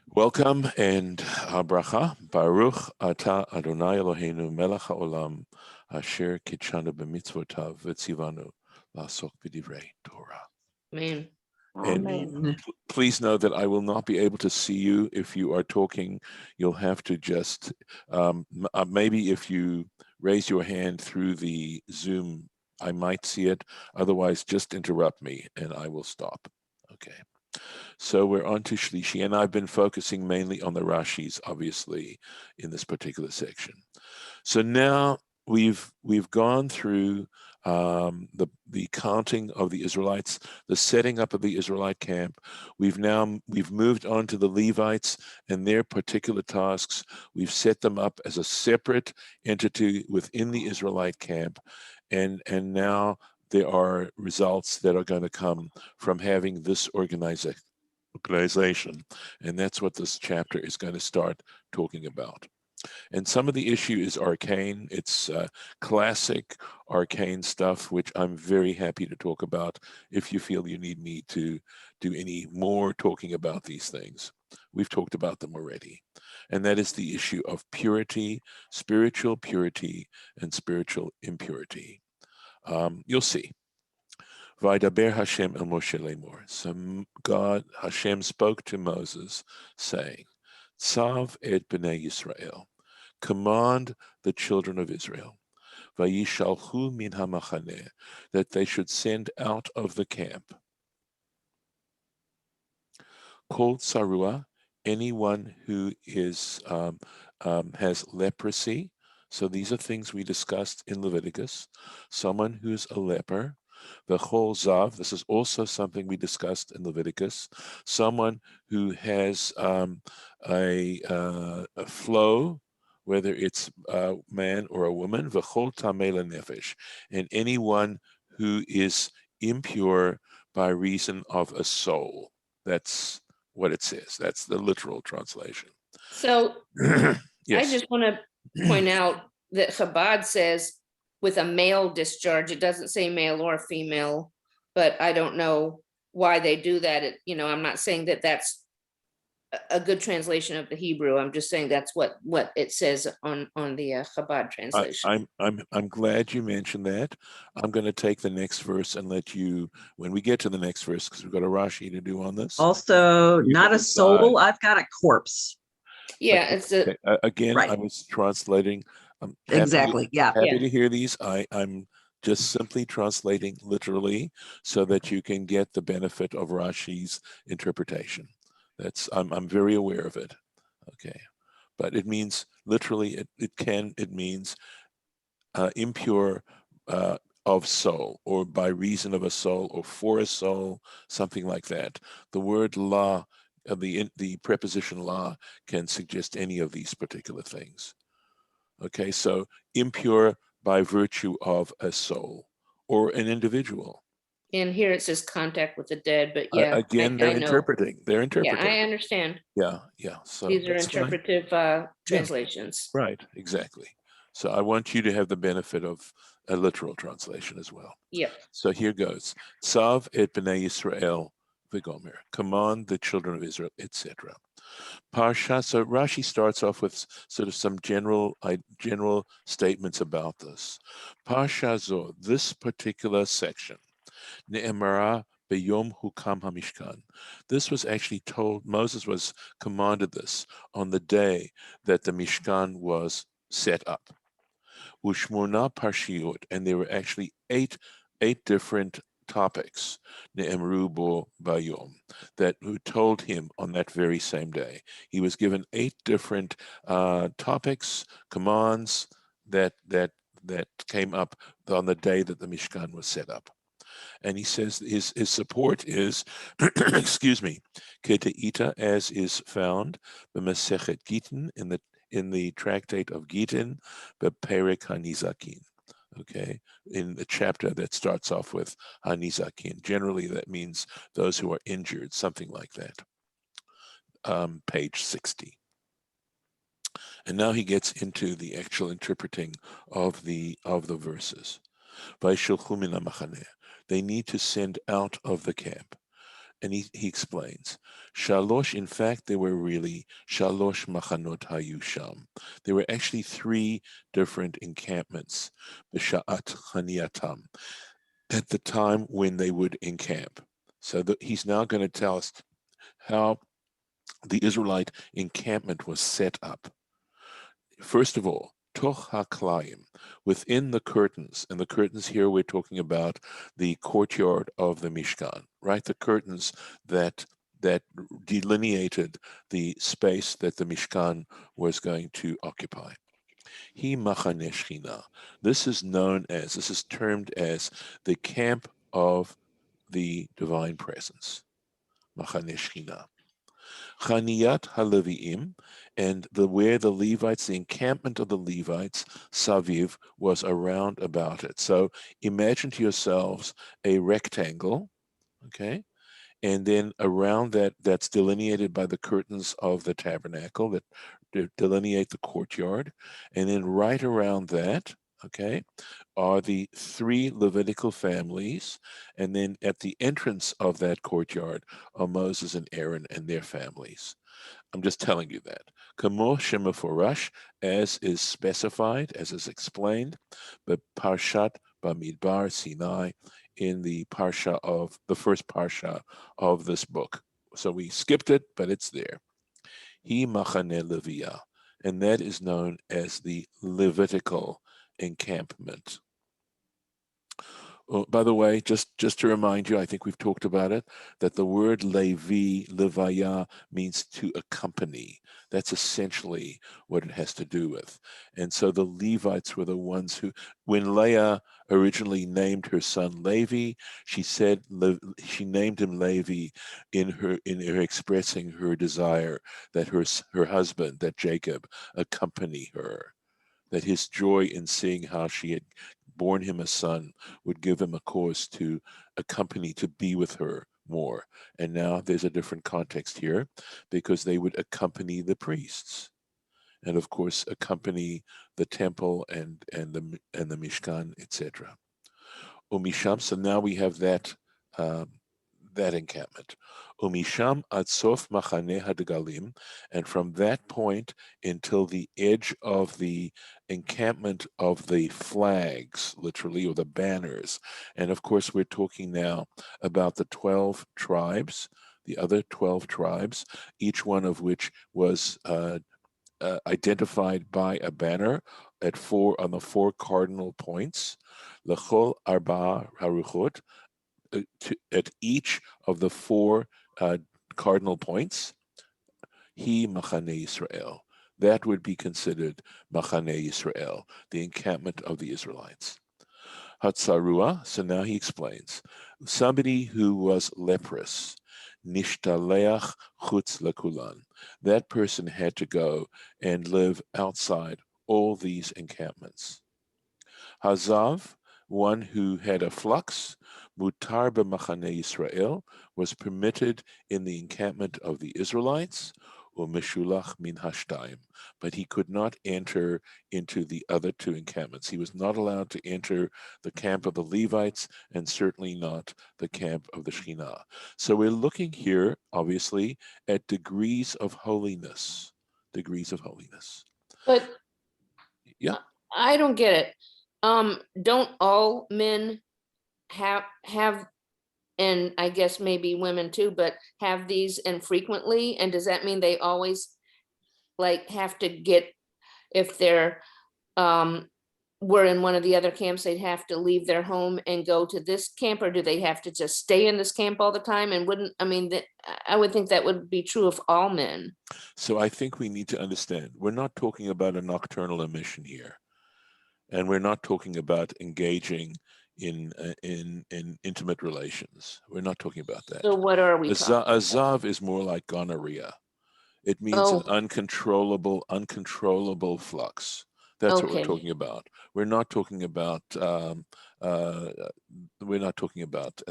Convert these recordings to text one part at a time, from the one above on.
Welcome and bracha. Baruch atah Adonai Eloheinu melech haolam asher kitshanu b'mitzvotav v'tzivanu la'asok b'divrei Torah. Amen. And Amen. please know that I will not be able to see you if you are talking. You'll have to just, maybe if you raise your hand through the Zoom, I might see it. Otherwise, just interrupt me and I will stop. Okay. So we're on to Shlishi, and I've been focusing mainly on the Rashis, obviously, in this particular section. So now we've gone through the counting of the Israelites, the setting up of the Israelite camp. We've moved on to the Levites and their particular tasks. We've set them up as a separate entity within the Israelite camp, and now there are results that are going to come from having this organization, and that's what this chapter is going to start talking about. And some of the issue is arcane. It's classic arcane stuff, which I'm very happy to talk about if you feel you need me to do any more talking about these things. We've talked about them already. And that is the issue of purity, spiritual purity, and spiritual impurity. You'll see. Vaydaber Hashem el Moshe lemor. So God, Hashem spoke to Moses, saying, Tzav et b'nei Yisrael. Command the children of Israel, Vayishalchu min hamachaneh, that they should send out of the camp. Kol tzarua, anyone who is has leprosy. So these are things we discussed in Leviticus. Someone who's a leper. V'chol zav, this is also something we discussed in Leviticus. Someone who has a flow, whether it's a man or a woman, v'chol tamei lenefesh, and anyone who is impure by reason of a soul. That's what it says. That's the literal translation. So Yes. I just want to point out that Chabad says with a male discharge. It doesn't say male or female, but I don't know why they do that. I'm not saying that that's a good translation of the Hebrew. I'm just saying that's what it says on the Chabad translation. I'm glad you mentioned that. I'm going to take the next verse and let you, when we get to the next verse, because we've got a Rashi to do on this. Also, not a soul. I've got a corpse. Yeah, it's again. Right. I was translating. Exactly. Happy to hear these. I'm just simply translating literally so that you can get the benefit of Rashi's interpretation. I'm very aware of it. Okay, but it means literally. It means impure of soul, or by reason of a soul, or for a soul, something like that. The word la, the preposition la, can suggest any of these particular things. Okay, so impure by virtue of a soul or an individual. and here it says contact with the dead, but yeah, Again, they're interpreting. They're interpreting. Yeah, I understand. Yeah. So these are interpretive translations. Yeah. Right, exactly. So I want you to have the benefit of a literal translation as well. Yep. So here goes. Tzav et b'nei Yisrael v'gomer. Command the children of Israel, etc. Parsha. So Rashi starts off with sort of some general statements about this. Parsha zo, this particular section, ne'emara beyom hukam hamishkan. This was actually told, Moses was commanded this on the day that the Mishkan was set up. Ushmona parshiot, and there were actually eight different topics, ne'emru bo bayom, that who told him on that very same day. He was given 8 different topics, commands that came up on the day that the Mishkan was set up. And he says his support is, excuse me, keteita, as is found b'Masechet Gitin, in the tractate of Gitin, b'Perek HaNizakin. Okay, in the chapter that starts off with Hanizakin. Generally, that means those who are injured, something like that. Page 60. And now he gets into the actual interpreting of the verses. They need to send out of the camp. And he explains, Shalosh, in fact, there were really Shalosh Machanot Hayu Sham. There were actually 3 different encampments, B'Sha'at Chaniatam, at the time when they would encamp. So he's now going to tell us how the Israelite encampment was set up. First of all, Toch HaKlaim, within the curtains, and the curtains here we're talking about the courtyard of the Mishkan, right? The curtains that delineated the space that the Mishkan was going to occupy. Hi Machane Shechina. This is termed as the camp of the divine presence. Machane Shechina. Chaniyat HaLeviim, and where the Levites, the encampment of the Levites, Saviv, was around about it. So imagine to yourselves a rectangle, okay? And then around that's delineated by the curtains of the tabernacle that delineate the courtyard. And then right around that, okay, are the 3 Levitical families. And then at the entrance of that courtyard are Moses and Aaron and their families. I'm just telling you that. Kamo Shemafurash, as is specified, as is explained, but Parshat Bamidbar Sinai, in the first Parsha of this book. So we skipped it, but it's there. Hi Machane Levia, and that is known as the Levitical encampment. By the way, just to remind you, I think we've talked about it, that the word Levi, Levaya, means to accompany. That's essentially what it has to do with. And so the Levites were the ones who, when Leah originally named her son Levi, she named him Levi in her expressing her desire that her husband, that Jacob, accompany her, that his joy in seeing how she had born him a son would give him a cause to accompany, to be with her more. And now there's a different context here, because they would accompany the priests, and of course accompany the temple and the Mishkan, etc. Umisham. So now we have that encampment. Umisham ad sof machane hadgalim, and from that point until the edge of the encampment of the flags, literally, or the banners. And of course, we're talking now about the 12 tribes, the other 12 tribes, each one of which was identified by a banner on the 4 cardinal points. L'chol arba haruchot, at each of the 4 cardinal points. He Machane Yisrael. That would be considered Machane Yisrael, the encampment of the Israelites. Hatzarua, so now he explains, somebody who was leprous, Nishtaleach Chutz Lekulan, that person had to go and live outside all these encampments. Hazav, one who had a flux, Mutar b'machane Yisrael, was permitted in the encampment of the Israelites, u'meshulach min hashtayim, but he could not enter into the other 2 encampments. He was not allowed to enter the camp of the Levites, and certainly not the camp of the Shekhinah. So we're looking here, obviously, at degrees of holiness. Degrees of holiness. But yeah, I don't get it. Don't all men have, and I guess maybe women too, but have these infrequently? And does that mean they always like have to get, if they're were in one of the other camps, they'd have to leave their home and go to this camp, or do they have to just stay in this camp all the time? And I would think that would be true of all men. So I think we need to understand, we're not talking about a nocturnal emission here. And we're not talking about engaging in intimate relations. We're not talking about that. So what are we talking about? Azav is more like gonorrhea. It means an uncontrollable flux. That's what we're talking about. We're not talking about, as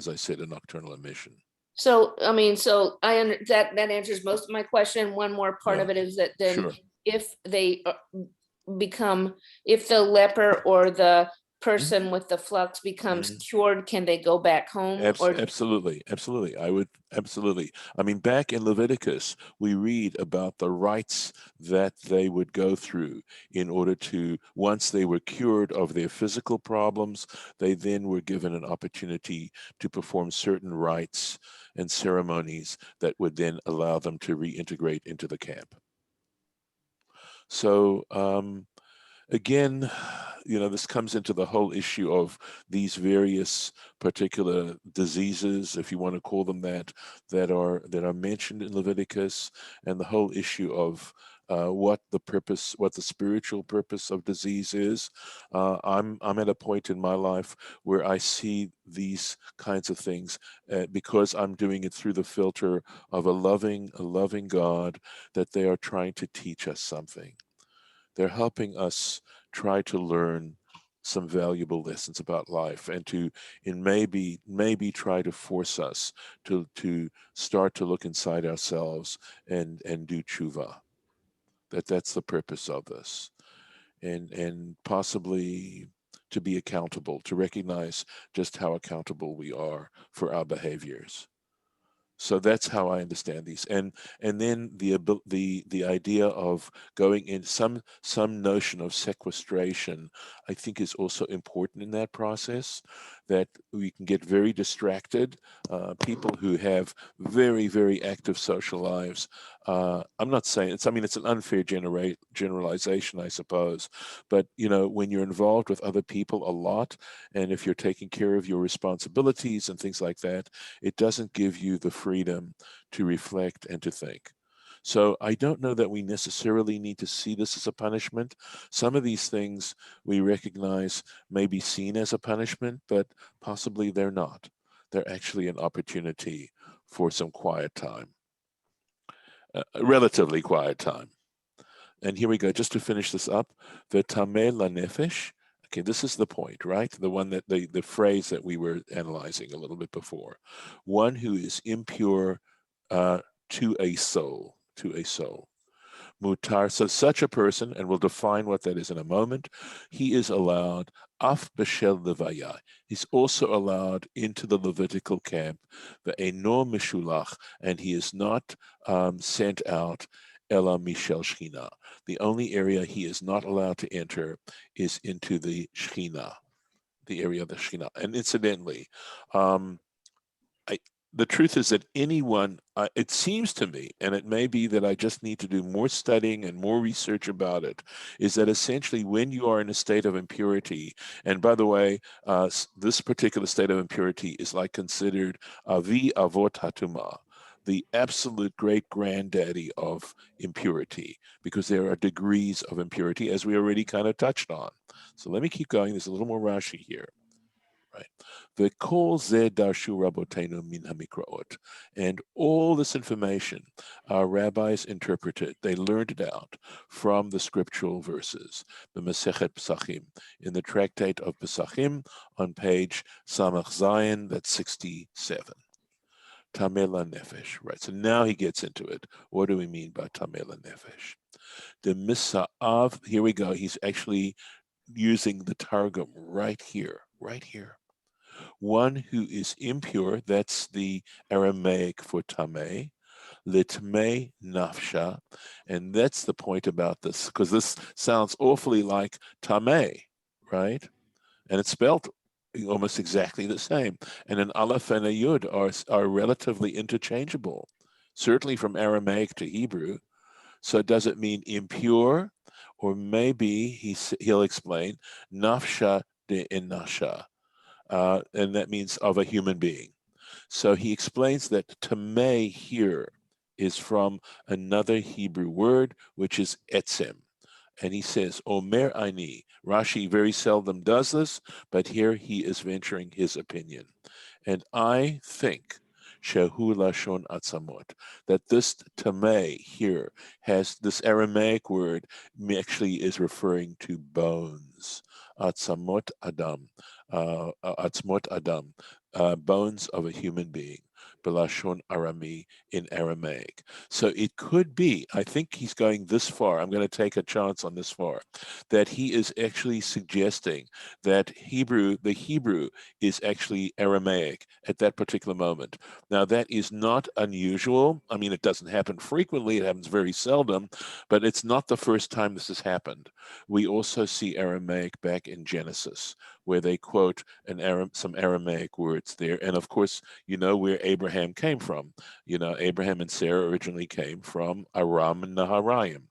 I said, a nocturnal emission. So, that answers most of my question. One more part of it is that then if they if the leper or the person with the flux becomes cured, can they go back home? Or Absolutely. I would absolutely. I mean, back in Leviticus, we read about the rites that they would go through in order to, once they were cured of their physical problems, they then were given an opportunity to perform certain rites and ceremonies that would then allow them to reintegrate into the camp. So, again, this comes into the whole issue of these various particular diseases, if you want to call them that are mentioned in Leviticus, and the whole issue of what the spiritual purpose of disease is. I'm at a point in my life where I see these kinds of things because I'm doing it through the filter of a loving God, that they are trying to teach us something. They're helping us try to learn some valuable lessons about life, and maybe try to force us to start to look inside ourselves and do tshuva. That's the purpose of this, and possibly to be accountable, to recognize just how accountable we are for our behaviors. So that's how I understand these, and then the idea of going in some notion of sequestration, I think, is also important in that process. That we can get very distracted. People who have very, very active social lives. I'm not saying it's. I mean, it's an unfair generalization, I suppose. But when you're involved with other people a lot, and if you're taking care of your responsibilities and things like that, it doesn't give you the freedom to reflect and to think. So I don't know that we necessarily need to see this as a punishment. Some of these things we recognize may be seen as a punishment, but possibly they're not. They're actually an opportunity for some quiet time, relatively quiet time. And here we go, just to finish this up, the tameh lanefesh. Okay, this is the point, right? The one that the phrase that we were analyzing a little bit before. One who is impure to a soul, Mutar. So such a person, and we'll define what that is in a moment, he is allowed af b'shel levaya. He's also allowed into the Levitical camp, ve'eno mishulach, and he is not sent out ela mishel shchina. The only area he is not allowed to enter is into the shchina, the area of the shchina. And incidentally, the truth is that anyone, it seems to me, and it may be that I just need to do more studying and more research about it, is that essentially when you are in a state of impurity, and by the way, this particular state of impurity is like considered avi avot hatumah, the absolute great granddaddy of impurity, because there are degrees of impurity, as we already kind of touched on. So let me keep going. There's a little more Rashi here. Right. V'kol zeh darshu rabotenu min hamikraot. And all this information our rabbis interpreted, they learned it out from the scriptural verses, the Masechet Pesachim, in the tractate of Pesachim on page Samach Zayin, that's 67. Tameh lanefesh, right? So now he gets into it. What do we mean by tameh lanefesh? The misa'av, here we go. He's actually using the Targum right here. One who is impure, that's the Aramaic for tameh, litmei nafsha, and that's the point about this, because this sounds awfully like tameh, right? And it's spelled almost exactly the same. And an aleph and a yud are relatively interchangeable, certainly from Aramaic to Hebrew. So does it mean impure? Or maybe he'll explain nafsha de inasha. And that means of a human being. So he explains that tameh here is from another Hebrew word, which is etzem. And he says, Omer Ani. Rashi very seldom does this, but here he is venturing his opinion. And I think, Shehu Lashon Atzamot, that this tameh here has this Aramaic word actually is referring to bones. Atzamot Adam, bones of a human being. Belashon Arami in Aramaic. So it could be, I think he's going this far, I'm going to take a chance on this far, that he is actually suggesting that the Hebrew is actually Aramaic at that particular moment. Now that is not unusual. I mean, it doesn't happen frequently, it happens very seldom, but it's not the first time this has happened. We also see Aramaic back in Genesis, where they quote some Aramaic words there. And of course, you know where Abraham came from. You know, Abraham and Sarah originally came from Aram Naharaim,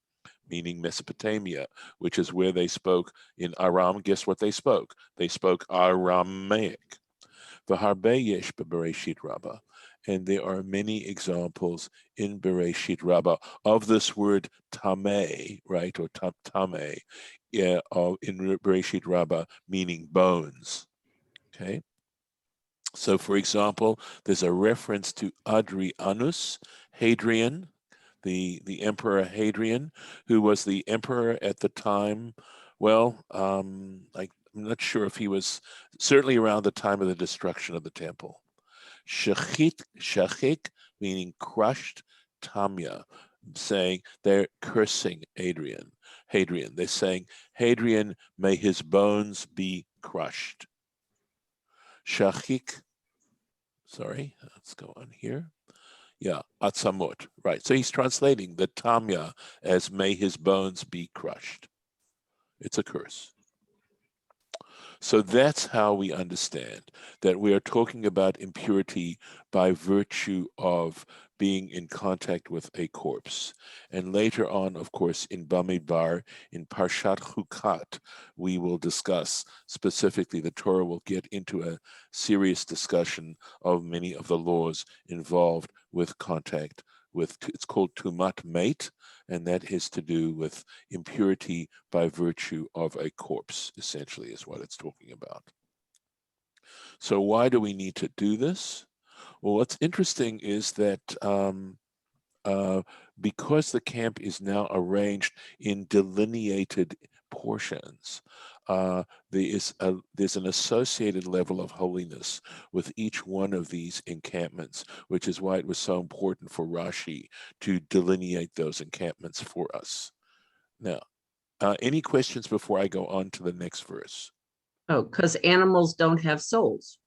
meaning Mesopotamia, which is where they spoke in Aram. Guess what they spoke? They spoke Aramaic. V'harbe yesh b'Bereshit Rabbah. And there are many examples in Bereshit Rabbah of this word tameh, right, or tameh, in Bereshit Rabbah, meaning bones. Okay. So, for example, there's a reference to Adrianus, Hadrian, the Emperor Hadrian, who was the emperor at the time. Well, I'm not sure if he was, certainly around the time of the destruction of the temple. Shachik, meaning crushed, Tamya, saying they're cursing Hadrian. They're saying, Hadrian, may his bones be crushed. Shachik, sorry, let's go on here. Yeah, Atzamot, right. So he's translating the Tamya as may his bones be crushed. It's a curse. So that's how we understand that we are talking about impurity by virtue of being in contact with a corpse. And later on, of course, in Bamidbar, in Parshat Chukat, we will discuss specifically, the Torah will get into a serious discussion of many of the laws involved with contact with, it's called Tumat Mate, and that has to do with impurity by virtue of a corpse, essentially, is what it's talking about. So why do we need to do this? Well, what's interesting is that because the camp is now arranged in delineated portions, there's an associated level of holiness with each one of these encampments, which is why it was so important for Rashi to delineate those encampments for us. Now, any questions before I go on to the next verse? Oh, because animals don't have souls.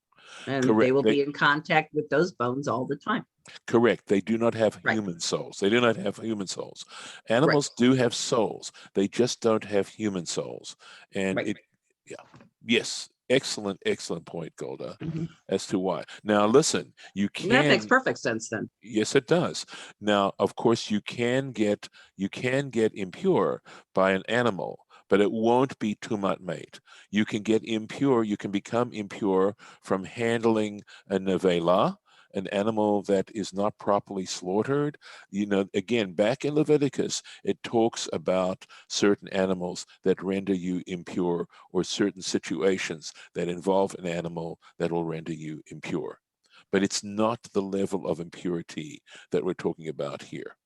And Correct. they will be in contact with those bones all the time. Correct. They do not have Right. human souls. They do not have human souls. Animals do have souls. They just don't have human souls. And Right. yes, excellent point, Golda, Mhm. as to why. Now, listen, you can. That makes perfect sense then. Yes, it does. Now, of course, you can get impure by an animal, but it won't be tumat mate. You can become impure from handling a nevela, an animal that is not properly slaughtered. You know, again, back in Leviticus, it talks about certain animals that render you impure, or certain situations that involve an animal that will render you impure. But it's not the level of impurity that we're talking about here.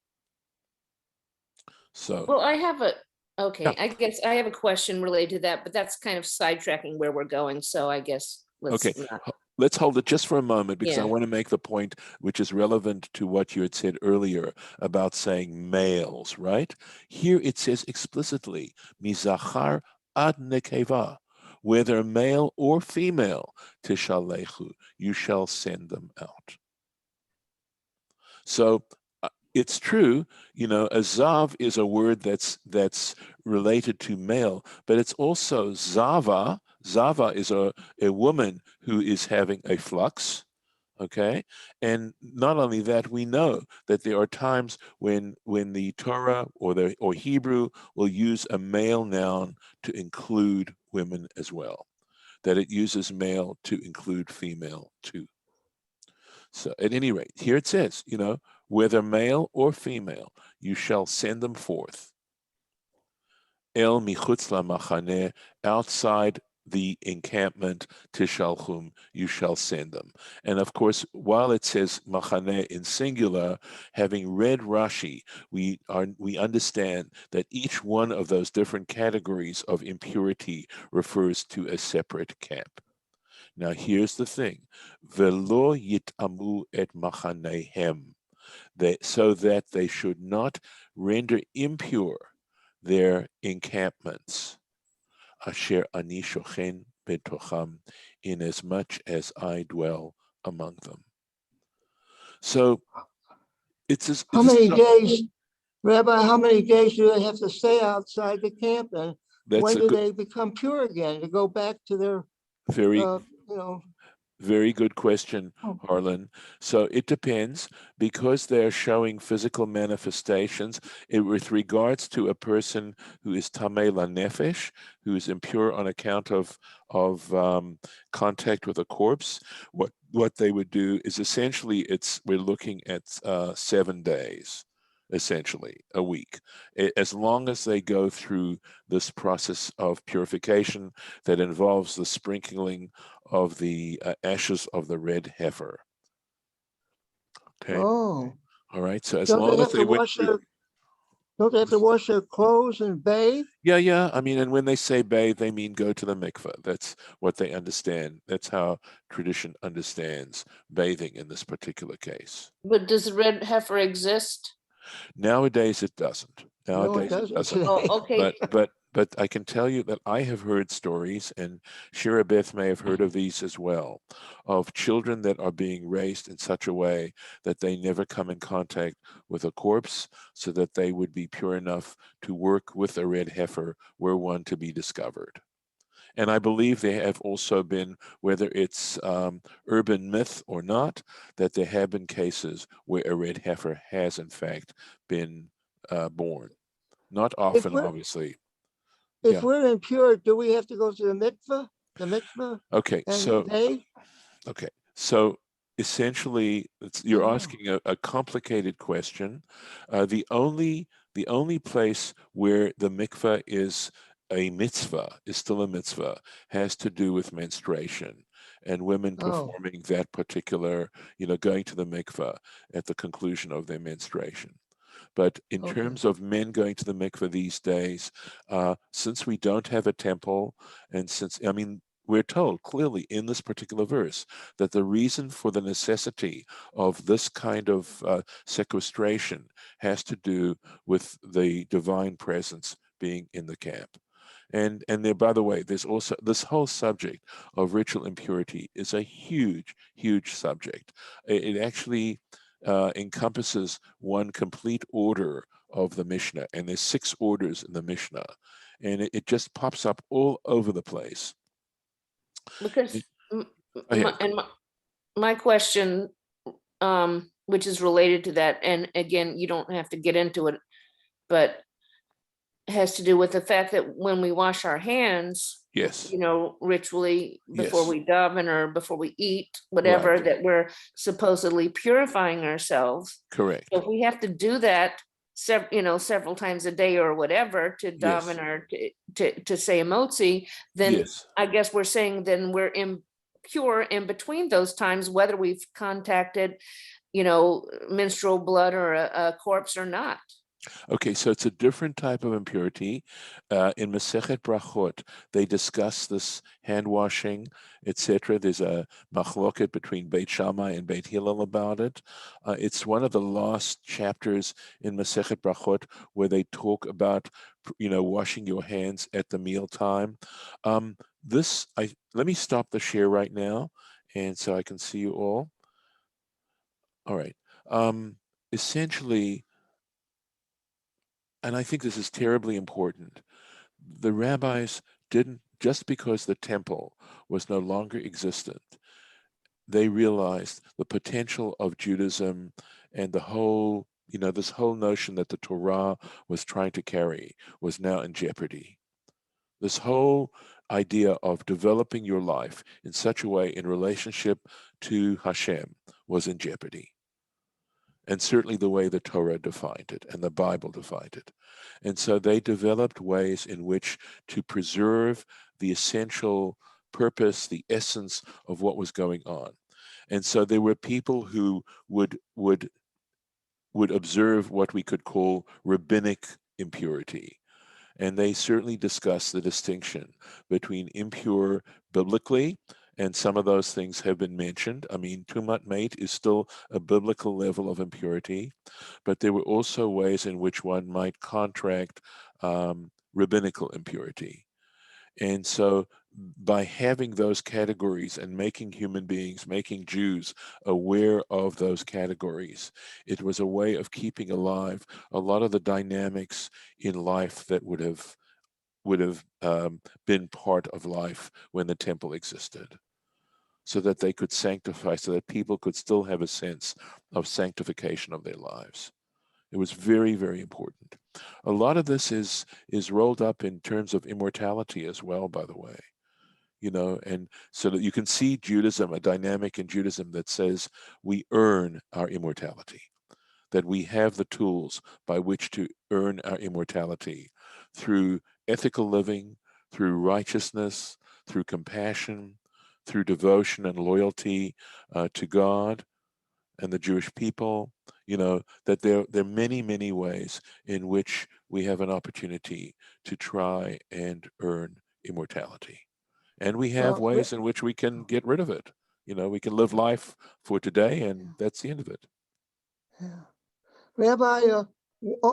So, Well, I yeah. guess I have a question related to that, but that's kind of sidetracking where we're going. So I guess let's Okay, not. let's hold it just for a moment, because I Yeah. want to make the point which is relevant to what you had said earlier about saying males, right? Here it says explicitly, mizachar ad nekeva, whether male or female, tishalechu, you shall send them out. So it's true, you know, a zav is a word that's related to male, but it's also zava. Zava is a woman who is having a flux, okay? And not only that, we know that there are times when the Torah or Hebrew will use a male noun to include women as well, that it uses male to include female too. So at any rate, here it says, you know, whether male or female, you shall send them forth. El michutz lamachaneh, outside the encampment, tishalchum, you shall send them. And of course, while it says machaneh in singular, having read Rashi, we understand that each one of those different categories of impurity refers to a separate camp. Now here's the thing. Velo yitamu et machanehem. So that they should not render impure their encampments. Asher ani shochen betocham, inasmuch as I dwell among them. So it's How many days, Rabbi, how many days do they have to stay outside the camp? And when do they become pure again to go back to their, very, you know? very good question, Oh. Harlan. So it depends, because they're showing physical manifestations with regards to a person who is tamei lanefesh, who is impure on account of contact with a corpse. What they would do is essentially we're looking at 7 days, essentially a week, as long as they go through this process of purification that involves the sprinkling of the ashes of the red heifer. Okay. Oh, All right. So as don't they long as have they to went wash through, their, don't they have to wash their clothes and bathe? yeah. I mean, and when they say bathe, they mean go to the mikveh. That's what they understand. That's how tradition understands bathing in this particular case. But does the red heifer exist? Nowadays, it doesn't. No, it Nowadays, it doesn't doesn't. Oh, today. okay. But I can tell you that I have heard stories, and Shira Beth may have heard of these as well, of children that are being raised in such a way that they never come in contact with a corpse, so that they would be pure enough to work with a red heifer were one to be discovered. And I believe there have also been, whether it's urban myth or not, that there have been cases where a red heifer has in fact been born. Not often, obviously. If we're impure, do we have to go to the mikveh? The mikveh? Okay, so essentially, you're asking a complicated question. The only place where the mikveh is a mitzvah, is still a mitzvah, has to do with menstruation and women performing that particular, going to the mikveh at the conclusion of their menstruation. But in terms of men going to the mikveh these days, since we don't have a temple, and we're told clearly in this particular verse that the reason for the necessity of this kind of sequestration has to do with the divine presence being in the camp. And there, by the way, there's also this whole subject of ritual impurity is a huge, huge subject. It actually encompasses one complete order of the Mishnah, and there's 6 orders in the Mishnah, and it just pops up all over the place. Because my question, which is related to that, and again, you don't have to get into it, but has to do with the fact that when we wash our hands, yes, ritually before we daven or before we eat, whatever, right, that we're supposedly purifying ourselves. correct. So if we have to do that several times a day or whatever to daven or to say emotzi, then I guess we're saying then we're impure in between those times, whether we've contacted, menstrual blood or a corpse or not. Okay, so it's a different type of impurity. In Masechet Brachot, they discuss this hand washing, etc. There's a machloket between Beit Shammai and Beit Hillel about it. It's one of the last chapters in Masechet Brachot where they talk about, washing your hands at the mealtime. Let me stop the share right now, and so I can see you all. All right. Essentially, and I think this is terribly important, the rabbis didn't, just because the temple was no longer existent, they realized the potential of Judaism and the whole, this whole notion that the Torah was trying to carry was now in jeopardy. This whole idea of developing your life in such a way in relationship to Hashem was in jeopardy. And certainly the way the Torah defined it and the Bible defined it. And so they developed ways in which to preserve the essential purpose, the essence of what was going on. And so there were people who would observe what we could call rabbinic impurity. And they certainly discuss the distinction between impure biblically And some of those things have been mentioned. I mean, tumat mate is still a biblical level of impurity, but there were also ways in which one might contract rabbinical impurity. And so by having those categories and making human beings, making Jews aware of those categories, it was a way of keeping alive a lot of the dynamics in life that would have been part of life when the temple existed, so that they could sanctify, so that people could still have a sense of sanctification of their lives. It was very, very important. A lot of this is rolled up in terms of immortality as well, by the way. And so that you can see Judaism, a dynamic in Judaism that says we earn our immortality, that we have the tools by which to earn our immortality through ethical living, through righteousness, through compassion, through devotion and loyalty to God and the Jewish people. That there are many, many ways in which we have an opportunity to try and earn immortality. And we have ways in which we can get rid of it. We can live life for today, and that's the end of it. Yeah. Rabbi,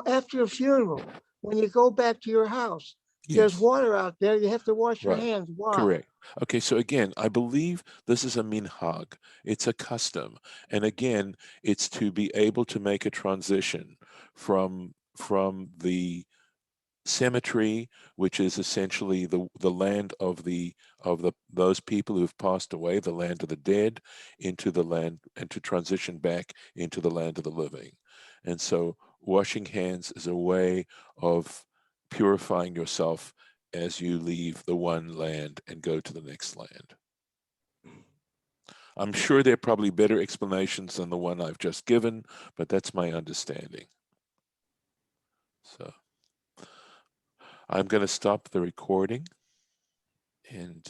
after a funeral, when you go back to your house, there's Yes. water out there. You have to wash your Right. hands. Why? Correct. Okay, so again, I believe this is a minhag. It's a custom. And again, it's to be able to make a transition from the cemetery, which is essentially the land of those people who've passed away, the land of the dead, into the land, and to transition back into the land of the living. And so washing hands is a way of purifying yourself as you leave the one land and go to the next land. I'm sure there are probably better explanations than the one I've just given, but that's my understanding. So I'm going to stop the recording and